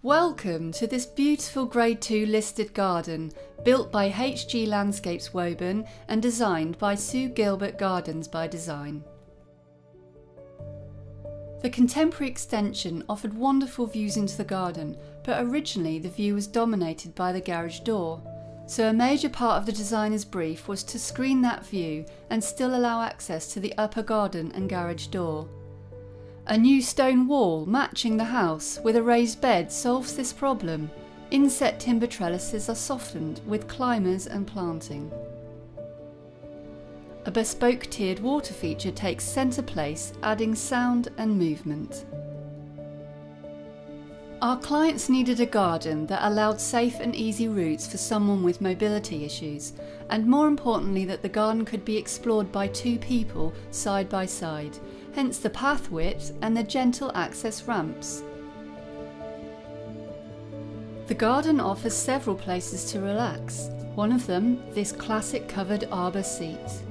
Welcome to this beautiful Grade 2 listed garden, built by HG Landscapes Woburn and designed by Sue Gilbert Gardens by Design. The contemporary extension offered wonderful views into the garden, but originally the view was dominated by the garage door. So a major part of the designer's brief was to screen that view and still allow access to the upper garden and garage door. A new stone wall matching the house with a raised bed solves this problem. Inset timber trellises are softened with climbers and planting. A bespoke tiered water feature takes centre place, adding sound and movement. Our clients needed a garden that allowed safe and easy routes for someone with mobility issues, and more importantly that the garden could be explored by two people side by side, hence the path width and the gentle access ramps. The garden offers several places to relax, one of them this classic covered arbour seat.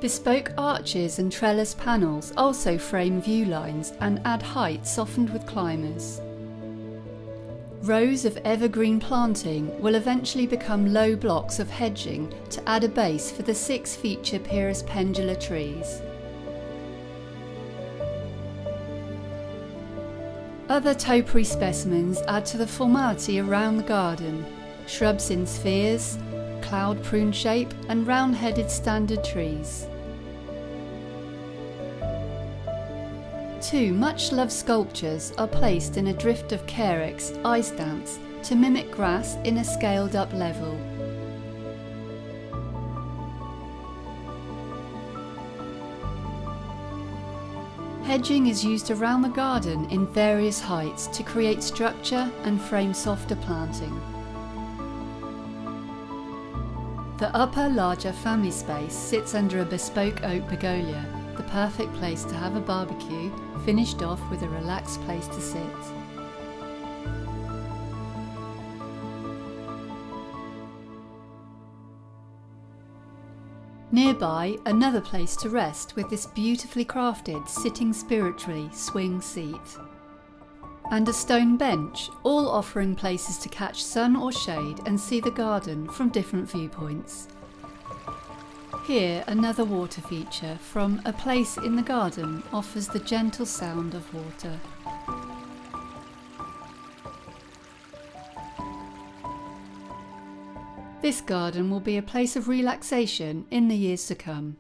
Bespoke arches and trellis panels also frame view lines and add height softened with climbers. Rows of evergreen planting will eventually become low blocks of hedging to add a base for the 6 feature Pyrrhus pendula trees. Other topiary specimens add to the formality around the garden, shrubs in spheres, cloud prune shape and round-headed standard trees. 2 much-loved sculptures are placed in a drift of carex ice dance to mimic grass in a scaled-up level. Hedging is used around the garden in various heights to create structure and frame softer planting. The upper, larger family space sits under a bespoke oak begonia, the perfect place to have a barbecue, finished off with a relaxed place to sit. Nearby, another place to rest with this beautifully crafted sitting spiritually swing seat. And a stone bench, all offering places to catch sun or shade and see the garden from different viewpoints. Here, another water feature from A Place in the Garden offers the gentle sound of water. This garden will be a place of relaxation in the years to come.